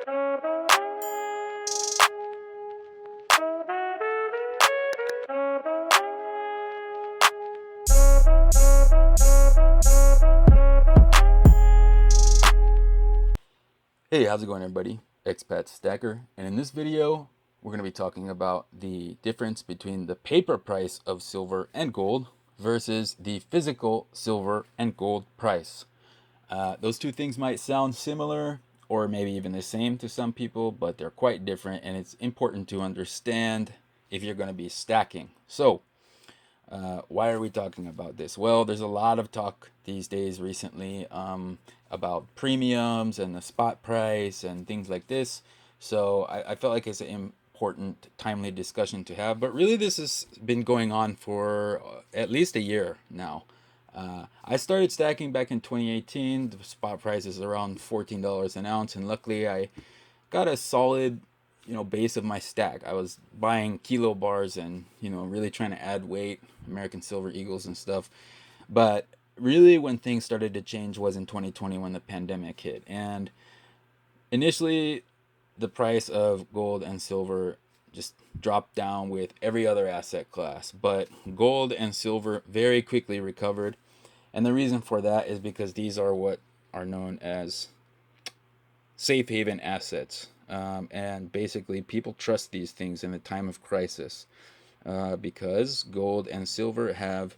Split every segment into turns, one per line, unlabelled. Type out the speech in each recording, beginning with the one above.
Hey, how's it going, everybody? Expat Stacker, and in this video we're going to be talking about the difference between the paper price of silver and gold versus the physical silver and gold price. Those two things might sound similar or maybe even the same to some people, but they're quite different, and it's important to understand if you're going to be stacking. So why are we talking about this? Well, there's a lot of talk these days recently about premiums and the spot price and things like this. So I felt like it's an important, timely discussion to have. But really, this has been going on for at least a year now. I started stacking back in 2018. The spot price is around $14 an ounce, and luckily I got a solid base of my stack. I was buying kilo bars and really trying to add weight, American Silver Eagles and stuff. But really when things started to change was in 2020 when the pandemic hit. And initially the price of gold and silver just dropped down with every other asset class, but gold and silver very quickly recovered. And the reason for that is because these are what are known as safe haven assets. And basically, people trust these things in a time of crisis because gold and silver have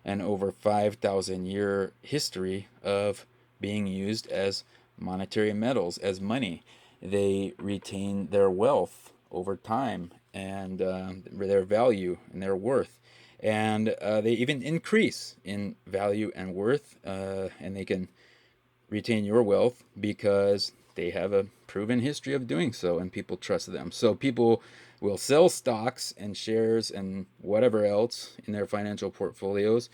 an over 5,000 year history of being used as monetary metals, as money. They retain their wealth over time and their value and their worth. And they even increase in value and worth, and they can retain your wealth because they have a proven history of doing so and people trust them. So people will sell stocks and shares and whatever else in their financial portfolios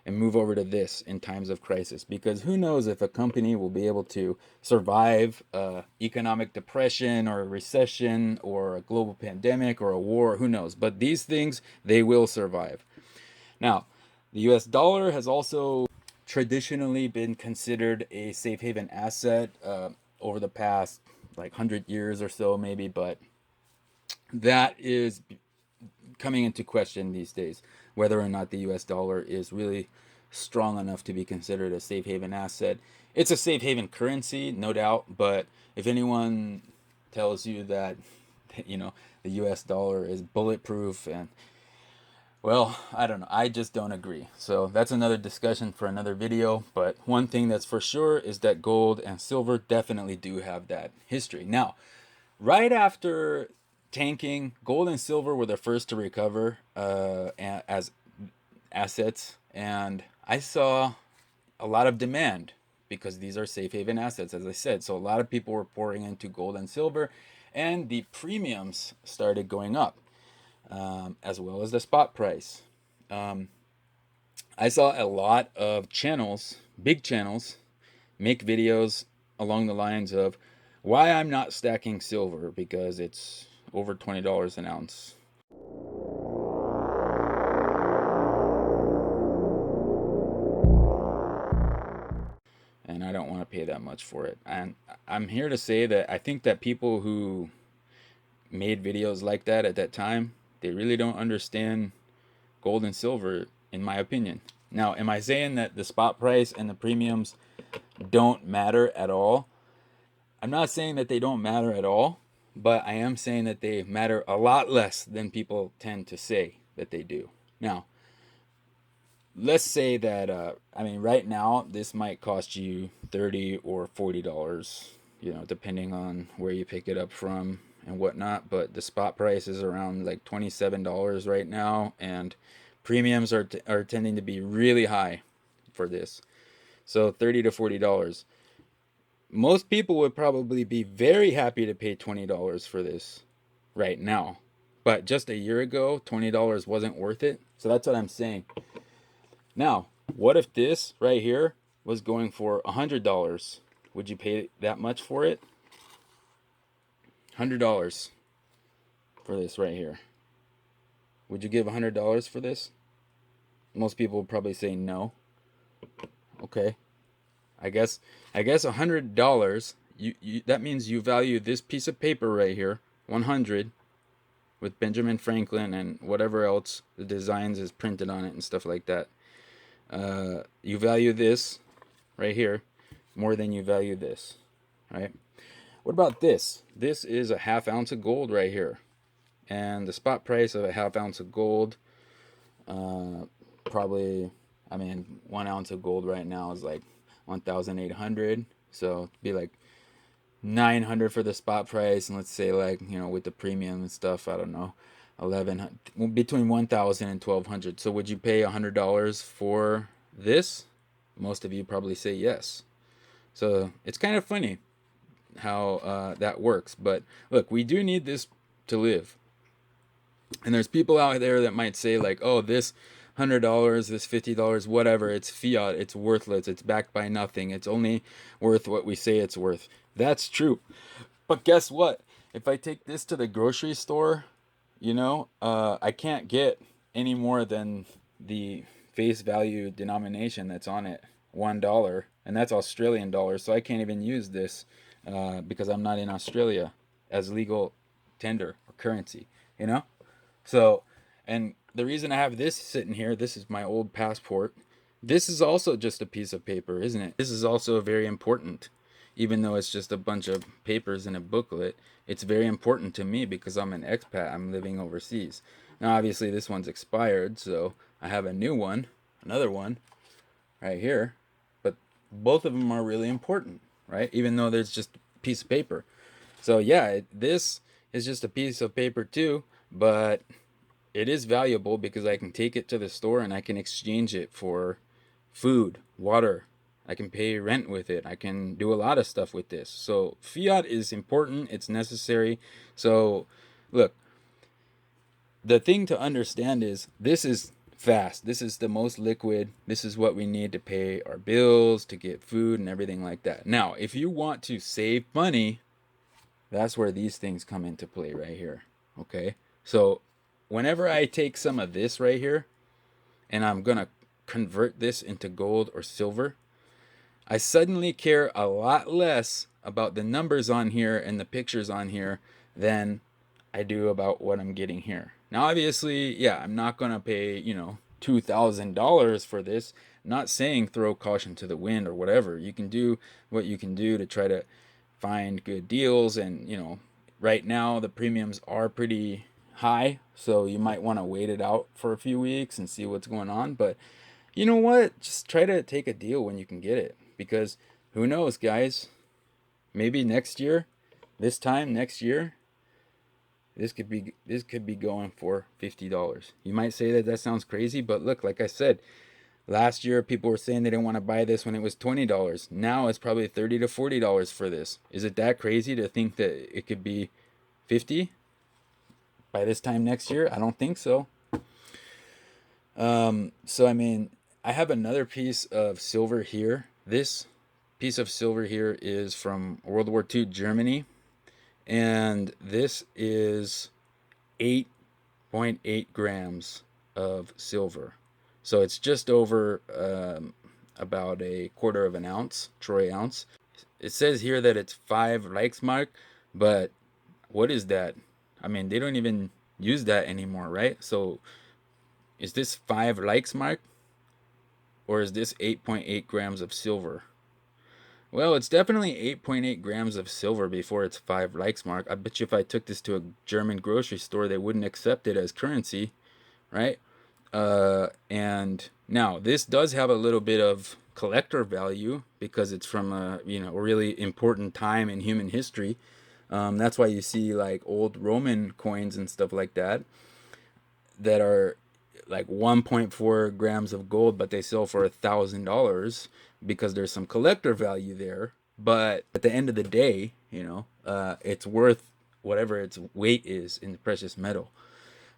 and move over to this in times of crisis, because who knows if a company will be able to survive economic depression or a recession or a global pandemic or a war. Who knows? But these things, they will survive. Now, the US dollar has also traditionally been considered a safe haven asset over the past like 100 years or so maybe, but that is coming into question these days, whether or not the US dollar is really strong enough to be considered a safe haven asset. It's a safe haven currency, no doubt, but if anyone tells you that the US dollar is bulletproof, and well, I don't know. I just don't agree. So that's another discussion for another video. But one thing that's for sure is that gold and silver definitely do have that history. Now, right after tanking, gold and silver were the first to recover as assets. And I saw a lot of demand because these are safe haven assets, as I said. So a lot of people were pouring into gold and silver, and the premiums started going up. As well as the spot price. I saw a lot of channels, big channels, make videos along the lines of why I'm not stacking silver because it's over $20 an ounce. And I don't want to pay that much for it. And I'm here to say that I think that people who made videos like that at that time, they really don't understand gold and silver, in my opinion. Now, am I saying that the spot price and the premiums don't matter at all? I'm not saying that they don't matter at all, but I am saying that they matter a lot less than people tend to say that they do. Now, let's say that right now this might cost you $30 or $40, depending on where you pick it up from and whatnot. But the spot price is around like $27 right now, and premiums are tending to be really high for this. So $30 to $40. Most people would probably be very happy to pay $20 for this right now. But just a year ago, $20 wasn't worth it. So that's what I'm saying. Now, what if this right here was going for $100? Would you pay that much for it? $100 for this right here. Would you give $100 for this? Most people would probably say no. Okay. I guess $100 that means you value this piece of paper right here, 100, with Benjamin Franklin and whatever else the designs is printed on it and stuff like that. You value this right here more than you value this, right? What about this? This is a ½ ounce of gold right here, and the spot price of a ½ ounce of gold, probably, I mean, 1 ounce of gold right now is like 1,800, so it'd be like 900 for the spot price, and let's say, like, you know, with the premium and stuff, I don't know, 1100, between 1,000 and 1,200. So would you pay $100 for this? Most of you probably say yes. So it's kind of funny how that works. But look, we do need this to live. And there's people out there that might say, like, oh, this $100, this $50, whatever, it's fiat, it's worthless, it's backed by nothing, it's only worth what we say it's worth. That's true. But guess what? If I take this to the grocery store, you know, I can't get any more than the face value denomination that's on it, $1, and that's Australian dollars. So I can't even use this because I'm not in Australia as legal tender or currency, you know? So, and the reason I have this sitting here, this is my old passport. This is also just a piece of paper, isn't it? This is also very important. Even though it's just a bunch of papers in a booklet, it's very important to me because I'm an expat. I'm living overseas. Now, obviously, this one's expired, so I have a new one, another one, right here. But both of them are really important, right? Even though there's just a piece of paper. So, yeah, this is just a piece of paper too, but it is valuable because I can take it to the store and I can exchange it for food, water. I can pay rent with it. I can do a lot of stuff with this. So fiat is important. It's necessary. So look, the thing to understand is this is fast. This is the most liquid. This is what we need to pay our bills, to get food and everything like that. Now, if you want to save money, that's where these things come into play right here. Okay? So whenever I take some of this right here and I'm going to convert this into gold or silver, I suddenly care a lot less about the numbers on here and the pictures on here than I do about what I'm getting here. Now, obviously, yeah, I'm not going to pay, you know, $2,000 for this. I'm not saying throw caution to the wind or whatever. You can do what you can do to try to find good deals. And, you know, right now the premiums are pretty high, so you might want to wait it out for a few weeks and see what's going on. But you know what? Just try to take a deal when you can get it, because who knows, guys? Maybe next year, this time next year, this could be going for $50. You might say that that sounds crazy, but look, like I said, last year people were saying they didn't want to buy this when it was $20. Now it's probably $30 to $40 for this. Is it that crazy to think that it could be 50 by this time next year? I don't think so. So I mean, I have another piece of silver here. This piece of silver here is from World War II Germany, and this is 8.8 grams of silver. So it's just over about a quarter of an ounce, troy ounce. It says here that it's 5 Reichsmark, but what is that? I mean, they don't even use that anymore, right? So is this 5 Reichsmark, or is this 8.8 grams of silver? Well, it's definitely 8.8 grams of silver before it's 5 Reichsmark. I bet you if I took this to a German grocery store, they wouldn't accept it as currency, right? And now this does have a little bit of collector value because it's from a, you know, really important time in human history. That's why you see like old Roman coins and stuff like that that are like 1.4 grams of gold, but they sell for $1,000 because there's some collector value there. But at the end of the day, you know, it's worth whatever its weight is in the precious metal.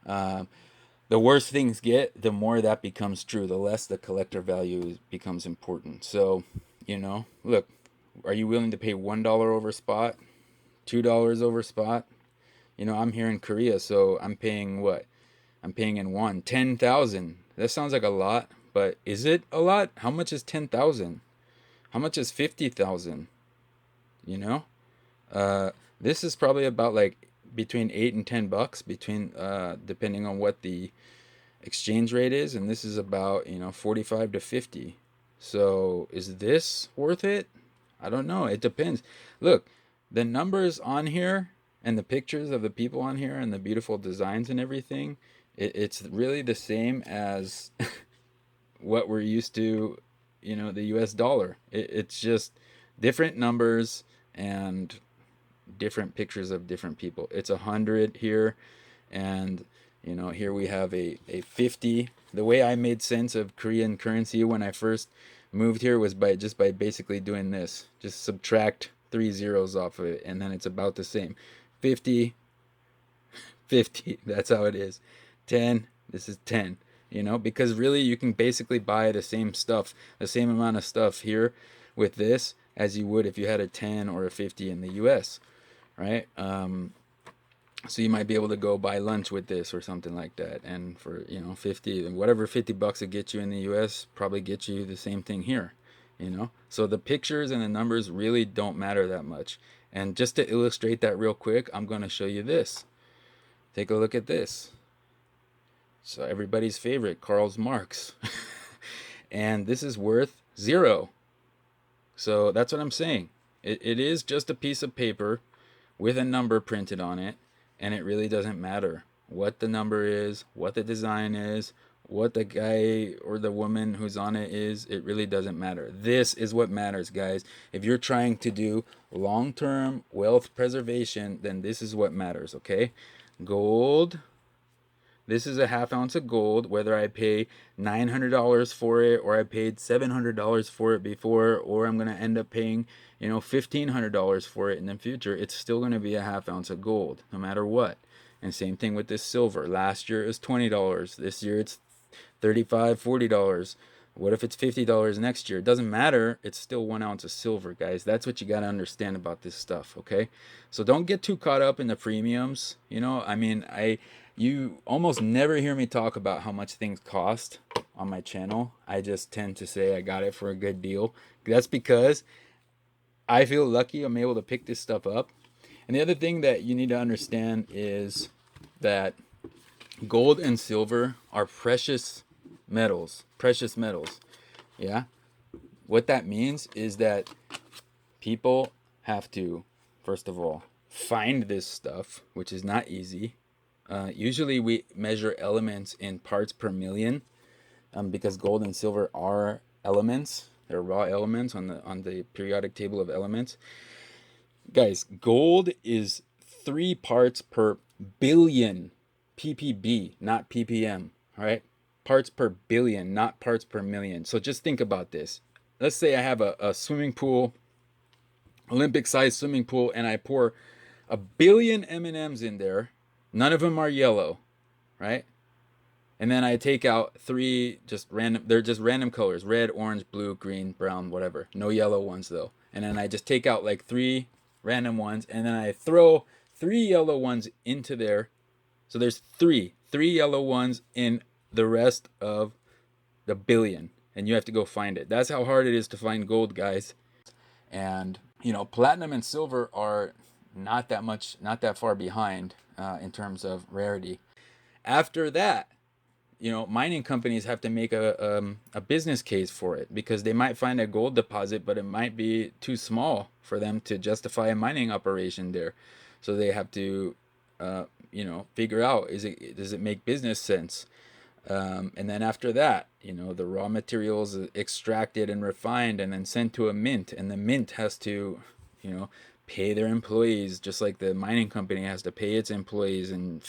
The worse things get, the more that becomes true, the less the collector value becomes important. So, you know, look, are you willing to pay $1 over spot, $2 over spot? You know, I'm here in Korea, so I'm paying what? I'm paying in won, 10,000. That sounds like a lot, but is it a lot? How much is 10,000? How much is 50,000? You know? This is probably about like between $8 and $10 between depending on what the exchange rate is, and this is about 45 to 50. So is this worth it? I don't know. It depends. Look, the numbers on here and the pictures of the people on here and the beautiful designs and everything, it's really the same as what we're used to, the US dollar. It's just different numbers and different pictures of different people. It's 100 here, and here we have a 50. The way I made sense of Korean currency when I first moved here was by basically doing this. Just subtract 3 zeros off of it, and then it's about the same. 50, 50, that's how it is. 10, this is 10. Because really you can basically buy the same stuff, the same amount of stuff here with this as you would if you had a 10 or a 50 in the US, right? So you might be able to go buy lunch with this or something like that, and for 50, whatever $50 it gets you in the US probably gets you the same thing here. So the pictures and the numbers really don't matter that much. And just to illustrate that real quick, I'm going to show you this. Take a look at this. So everybody's favorite, Karl Marx. And this is worth 0. So that's what I'm saying. It is just a piece of paper with a number printed on it, and it really doesn't matter what the number is, what the design is, what the guy or the woman who's on it is. It really doesn't matter. This is what matters, guys. If you're trying to do long-term wealth preservation, then this is what matters, okay? Gold. This is a half ounce of gold, whether I pay $900 for it or I paid $700 for it before, or I'm going to end up paying, $1,500 for it in the future. It's still going to be a half ounce of gold, no matter what. And same thing with this silver. Last year it was $20. This year it's $35, $40. What if it's $50 next year? It doesn't matter. It's still 1 ounce of silver, guys. That's what you got to understand about this stuff, okay? So don't get too caught up in the premiums. You almost never hear me talk about how much things cost on my channel. I just tend to say I got it for a good deal. That's because I feel lucky I'm able to pick this stuff up. And the other thing that you need to understand is that gold and silver are precious metals. Precious metals. Yeah? What that means is that people have to, first of all, find this stuff, which is not easy. Usually we measure elements in parts per million, because gold and silver are elements. They're raw elements on the periodic table of elements. Guys, gold is 3 parts per billion, ppb, not ppm. All right, parts per billion, not parts per million. So just think about this. Let's say I have a swimming pool, Olympic-sized swimming pool, and I pour a billion M&Ms in there. None of them are yellow, right? And then I take out 3 just random, they're just random colors: red, orange, blue, green, brown, whatever. No yellow ones though. And then I just take out like 3 random ones, and then I throw 3 yellow ones into there. So there's 3 yellow ones in the rest of the billion, and you have to go find it. That's how hard it is to find gold, guys. And platinum and silver are not that far behind in terms of rarity. After that, mining companies have to make a business case for it, because they might find a gold deposit, but it might be too small for them to justify a mining operation there. So they have to, figure out, does it make business sense? And then after that, the raw materials are extracted and refined and then sent to a mint, and the mint has to, pay their employees, just like the mining company has to pay its employees, and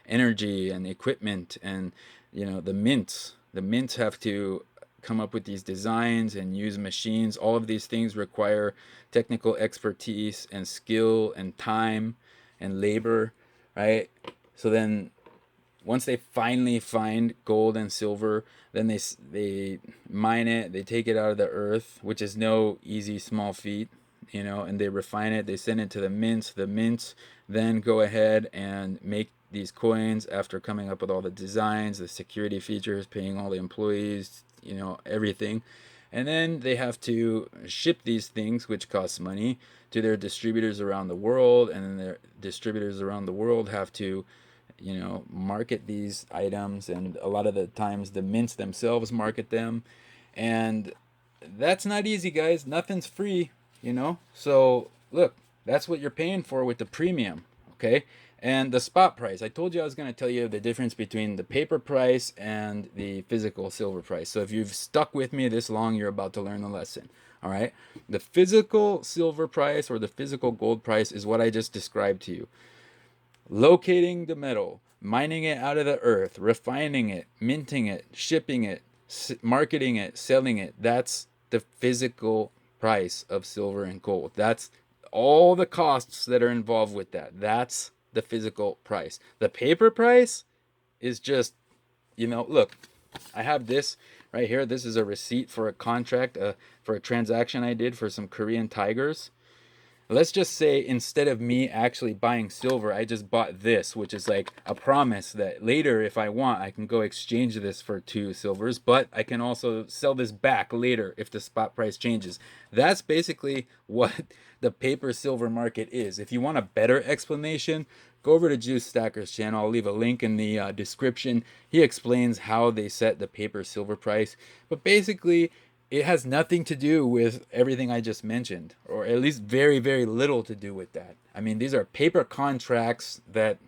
energy and equipment. And the mints have to come up with these designs and use machines. All of these things require technical expertise and skill and time and labor, right? So then once they finally find gold and silver, then they mine it, they take it out of the earth, which is no easy small feat, and they refine it, they send it to the mints. The mints then go ahead and make these coins after coming up with all the designs, the security features, paying all the employees, everything. And then they have to ship these things, which costs money, to their distributors around the world, and then their distributors around the world have to, you know, market these items, and a lot of the times the mints themselves market them, and that's not easy, guys. Nothing's free, you know. So look, that's what you're paying for with the premium, okay? And the spot price. I told you I was going to tell you the difference between the paper price and the physical silver price. So if you've stuck with me this long, you're about to learn the lesson. All right. The physical silver price or the physical gold price is what I just described to you. Locating the metal, mining it out of the earth, refining it, minting it, shipping it, marketing it, selling it. That's the physical price of silver and gold. That's all the costs that are involved with that. That's the physical price. The paper price is just, you know, look, I have this right here. This is a receipt for a contract, for a transaction I did for some Korean tigers. Let's just say instead of me actually buying silver, I just bought this, which is like a promise that later, if I want, I can go exchange this for 2 silvers, but I can also sell this back later if the spot price changes. That's basically what the paper silver market is. If you want a better explanation, go over to Juice Stacker's channel. I'll leave a link in the description. He explains how they set the paper silver price. But basically, it has nothing to do with everything I just mentioned, or at least very, very little to do with that. I mean, these are paper contracts that,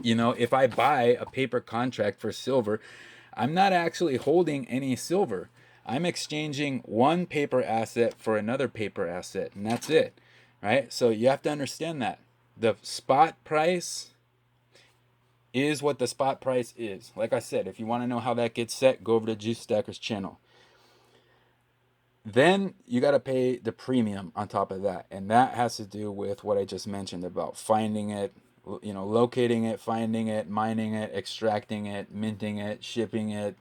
you know, if I buy a paper contract for silver, I'm not actually holding any silver. I'm exchanging one paper asset for another paper asset, and that's it, right? So you have to understand that. The spot price is what the spot price is. Like I said, if you want to know how that gets set, go over to Juice Stacker's channel. Then you got to pay the premium on top of that. And that has to do with what I just mentioned about finding it, you know, locating it, finding it, mining it, extracting it, minting it, shipping it,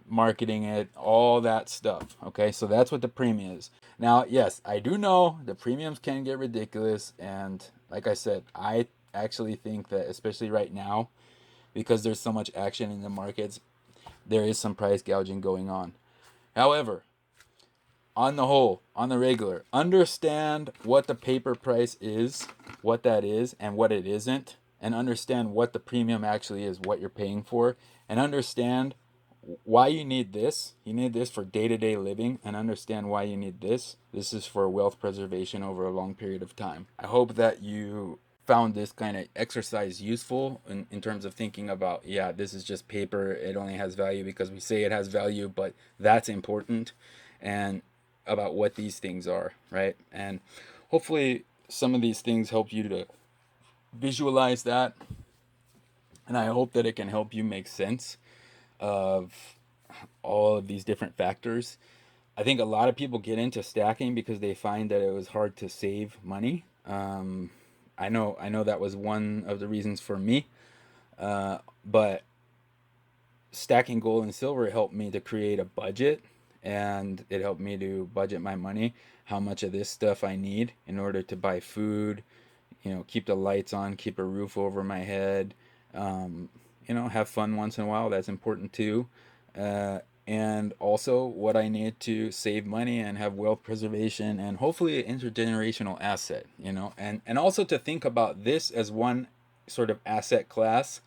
marketing it, all that stuff. Okay, so that's what the premium is. Now, yes, I do know the premiums can get ridiculous. And like I said, I actually think that, especially right now, because there's so much action in the markets, there is some price gouging going on. However, on the whole, on the regular, understand what the paper price is, what that is, and what it isn't, and understand what the premium actually is, what you're paying for, and understand why you need this. You need this for day-to-day living, and understand why you need this. This is for wealth preservation over a long period of time. I hope that you found this kind of exercise useful in terms of thinking about, yeah, this is just paper. It only has value because we say it has value, but that's important. And about what these things are, right? And hopefully some of these things help you to visualize that. And I hope that it can help you make sense of all of these different factors. I think a lot of people get into stacking because they find that it was hard to save money. I know that was one of the reasons for me. But stacking gold and silver helped me to create a budget, and it helped me to budget my money, how much of this stuff I need in order to buy food, you know, keep the lights on, keep a roof over my head, you know, have fun once in a while. That's important too. And also what I need to save money and have wealth preservation and hopefully an intergenerational asset, you know, and also to think about this as one sort of asset class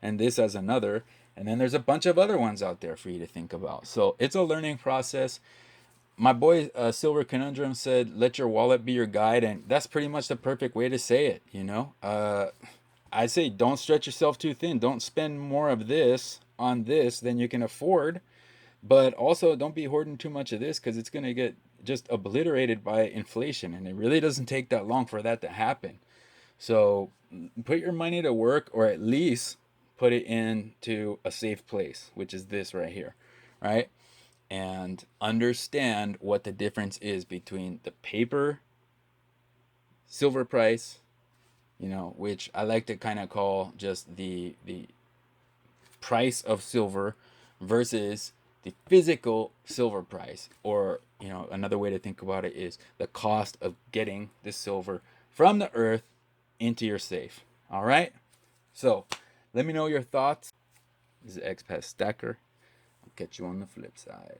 and this as another. And then there's a bunch of other ones out there for you to think about. So it's a learning process. My boy Silver Conundrum said, let your wallet be your guide. And that's pretty much the perfect way to say it, you know. I say don't stretch yourself too thin. Don't spend more of this on this than you can afford. But also don't be hoarding too much of this because it's going to get just obliterated by inflation. And it really doesn't take that long for that to happen. So put your money to work, or at least put it into a safe place, which is this right here, right? And understand what the difference is between the paper silver price, you know, which I like to kind of call just the price of silver versus the physical silver price, or you know, another way to think about it is the cost of getting the silver from the earth into your safe. All right, so let me know your thoughts. This is Expat Stacker. I'll catch you on the flip side.